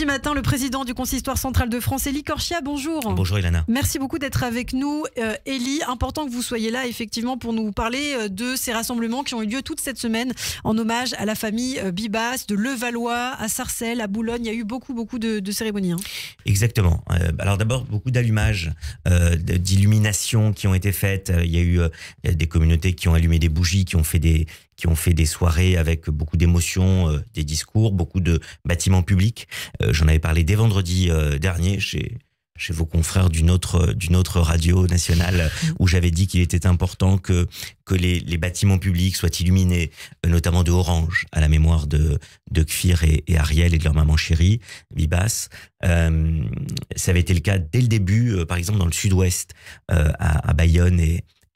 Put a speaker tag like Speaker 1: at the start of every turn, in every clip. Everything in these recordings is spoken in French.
Speaker 1: Mardi matin, le président du Consistoire central de France, Élie Corchia, bonjour.
Speaker 2: Bonjour Ilana.
Speaker 1: Merci beaucoup d'être avec nous. Élie, important que vous soyez là effectivement pour nous parler de ces rassemblements qui ont eu lieu toute cette semaine en hommage à la famille Bibas, de Levallois à Sarcelles, à Boulogne. Il y a eu beaucoup de cérémonies.
Speaker 2: Exactement. Alors d'abord, beaucoup d'allumages, d'illuminations qui ont été faites. Il y a eu des communautés qui ont allumé des bougies, qui ont fait des soirées avec beaucoup d'émotions, des discours, beaucoup de bâtiments publics. J'en avais parlé dès vendredi dernier chez vos confrères d'une autre radio nationale où j'avais dit qu'il était important que les bâtiments publics soient illuminés, notamment de orange, à la mémoire de Kfir et Ariel et de leur maman chérie, Bibas. Ça avait été le cas dès le début, par exemple dans le sud-ouest, à Bayonne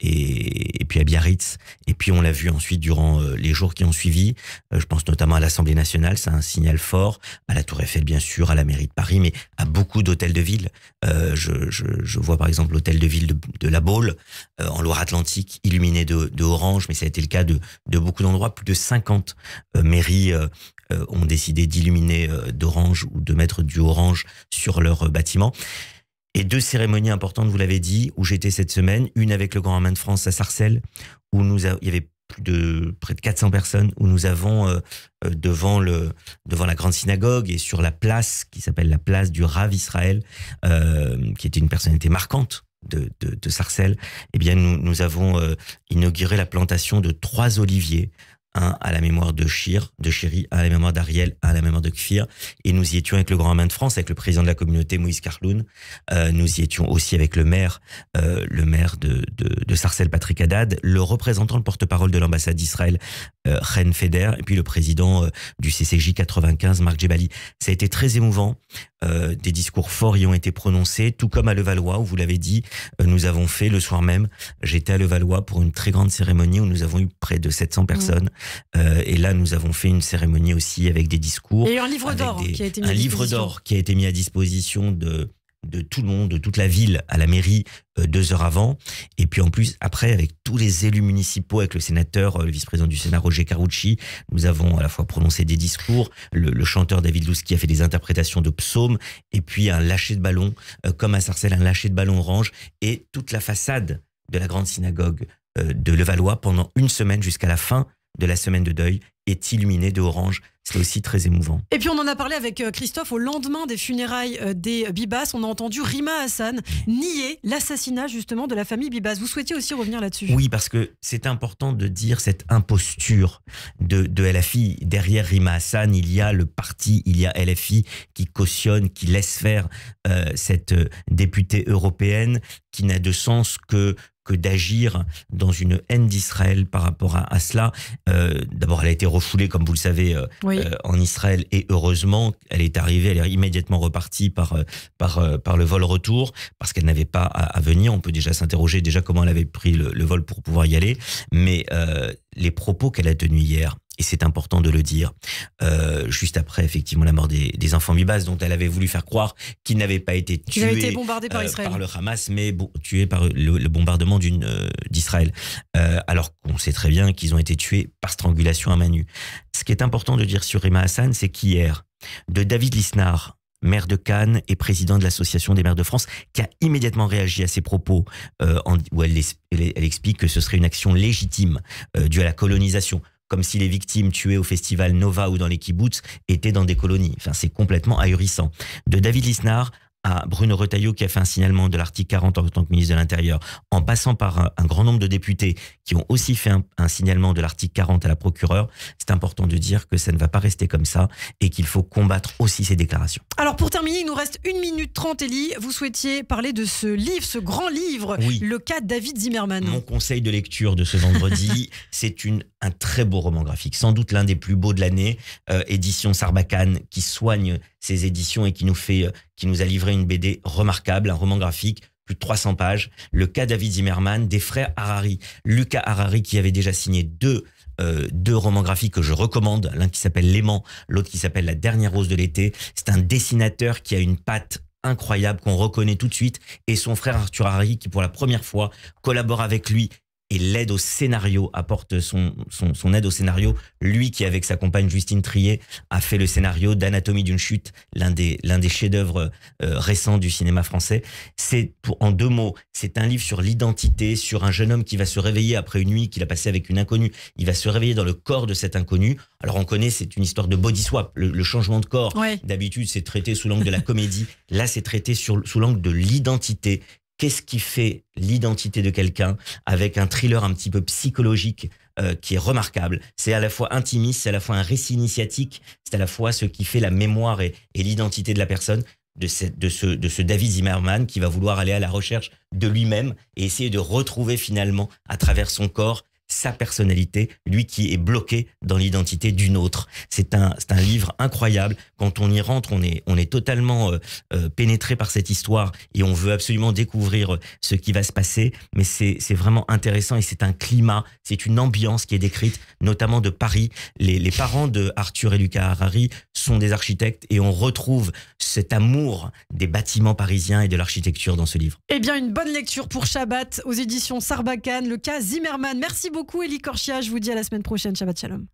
Speaker 2: et puis à Biarritz, et puis on l'a vu ensuite durant les jours qui ont suivi. Je pense notamment à l'Assemblée nationale, c'est un signal fort, à la Tour Eiffel bien sûr, à la mairie de Paris, mais à beaucoup d'hôtels de ville. Je vois par exemple l'hôtel de ville de La Baule, en Loire-Atlantique, illuminé de orange, mais ça a été le cas de beaucoup d'endroits. Plus de 50 mairies ont décidé d'illuminer d'orange ou de mettre du orange sur leurs bâtiments. Et deux cérémonies importantes, vous l'avez dit, où j'étais cette semaine. Une avec le Grand Rabbin de France à Sarcelles, où il y avait près de 400 personnes, où nous avons devant la grande synagogue et sur la place qui s'appelle la place du Rav Israël, qui était une personnalité marquante de Sarcelles, eh bien nous avons inauguré la plantation de 3 oliviers. Un à la mémoire de Chéri, un à la mémoire d'Ariel, un à la mémoire de Kfir. Et nous y étions avec le Grand Rabbin de France, avec le président de la communauté, Moïse Karloun. Nous y étions aussi avec le maire de Sarcelles, Patrick Haddad, le représentant, le porte-parole de l'ambassade d'Israël, Chen Feder, et puis le président du CCJ 95, Marc Djebali. Ça a été très émouvant. Des discours forts y ont été prononcés, tout comme à Levallois, où vous l'avez dit, nous avons fait le soir même, j'étais à Levallois pour une très grande cérémonie où nous avons eu près de 700 personnes. Et là, nous avons fait une cérémonie aussi avec des discours.
Speaker 1: Et un livre d'or qui a été mis à disposition.
Speaker 2: Un livre d'or qui a été mis à disposition de tout le monde, de toute la ville, à la mairie, 2 heures avant. Et puis en plus, après, avec tous les élus municipaux, avec le sénateur, le vice-président du Sénat, Roger Carucci, nous avons à la fois prononcé des discours, le chanteur David Lous qui a fait des interprétations de psaumes, et puis un lâcher de ballon, comme à Sarcelles, un lâcher de ballon orange, et toute la façade de la grande synagogue de Levallois pendant une semaine jusqu'à la fin de la semaine de deuil est illuminée de orange. C'est aussi très émouvant.
Speaker 1: Et puis on en a parlé avec Christophe au lendemain des funérailles des Bibas. On a entendu Rima Hassan nier l'assassinat justement de la famille Bibas. Vous souhaitiez aussi revenir là-dessus?
Speaker 2: Oui, parce que c'est important de dire cette imposture de LFI. Derrière Rima Hassan, il y a le parti, il y a LFI qui cautionne, qui laisse faire cette députée européenne qui n'a de sens que d'agir dans une haine d'Israël par rapport à cela. D'abord, elle a été refoulée, comme vous le savez, oui, en Israël, et heureusement, elle est arrivée, elle est immédiatement repartie par le vol retour, parce qu'elle n'avait pas à venir. On peut déjà s'interroger comment elle avait pris le vol pour pouvoir y aller, mais les propos qu'elle a tenus hier, et c'est important de le dire, juste après effectivement la mort des enfants Bibas, dont elle avait voulu faire croire qu'ils n'avaient pas été tués,
Speaker 1: été bombardés par Israël,
Speaker 2: par le Hamas, mais tués par le bombardement d'Israël, alors qu'on sait très bien qu'ils ont été tués par strangulation à main nue. Ce qui est important de dire sur Rima Hassan, c'est qu'hier, de David Lisnard, maire de Cannes et président de l'Association des maires de France, qui a immédiatement réagi à ses propos, où elle explique que ce serait une action légitime due à la colonisation, comme si les victimes tuées au festival Nova ou dans les kibboutz étaient dans des colonies. Enfin, c'est complètement ahurissant. De David Lisnard à Bruno Retailleau, qui a fait un signalement de l'article 40 en tant que ministre de l'Intérieur, en passant par un grand nombre de députés qui ont aussi fait un signalement de l'article 40 à la procureure, c'est important de dire que ça ne va pas rester comme ça et qu'il faut combattre aussi ces déclarations.
Speaker 1: Alors pour terminer, il nous reste 1 minute 30, Élie. Vous souhaitiez parler de ce livre, ce grand livre, oui, Le cas David Zimmerman.
Speaker 2: Mon conseil de lecture de ce vendredi, c'est un très beau roman graphique, sans doute l'un des plus beaux de l'année, édition Sarbacane, qui soigne ses éditions et qui nous a livré une BD remarquable, un roman graphique, plus de 300 pages, Le cas David Zimmerman, des frères Harari. Lucas Harari, qui avait déjà signé deux romans graphiques que je recommande, l'un qui s'appelle L'aimant, l'autre qui s'appelle La dernière rose de l'été. C'est un dessinateur qui a une patte incroyable, qu'on reconnaît tout de suite, et son frère Arthur Harari, qui pour la première fois collabore avec lui et l'aide au scénario, apporte son aide au scénario. Lui qui, avec sa compagne Justine Triet, a fait le scénario d'Anatomie d'une chute, l'un des chefs-d'œuvre récents du cinéma français. En 2 mots, c'est un livre sur l'identité, sur un jeune homme qui va se réveiller après une nuit qu'il a passée avec une inconnue. Il va se réveiller dans le corps de cet inconnu. Alors on connaît, c'est une histoire de body swap, le changement de corps.
Speaker 1: Ouais.
Speaker 2: D'habitude, c'est traité sous l'angle de la comédie. Là, c'est traité sous l'angle de l'identité. Qu'est-ce qui fait l'identité de quelqu'un, avec un thriller un petit peu psychologique qui est remarquable. C'est à la fois intimiste, c'est à la fois un récit initiatique, c'est à la fois ce qui fait la mémoire et l'identité de la personne, de ce David Zimmerman qui va vouloir aller à la recherche de lui-même et essayer de retrouver finalement à travers son corps sa personnalité, lui qui est bloqué dans l'identité d'une autre. C'est un livre incroyable. Quand on y rentre, on est totalement pénétré par cette histoire et on veut absolument découvrir ce qui va se passer. Mais c'est vraiment intéressant et c'est un climat, c'est une ambiance qui est décrite, notamment de Paris. Les parents de Arthur et Lucas Harari sont des architectes et on retrouve cet amour des bâtiments parisiens et de l'architecture dans ce livre.
Speaker 1: Eh bien, une bonne lecture pour Shabbat aux éditions Sarbacane, le cas Zimmerman. Merci beaucoup, Élie Korchia. Je vous dis à la semaine prochaine. Shabbat Shalom.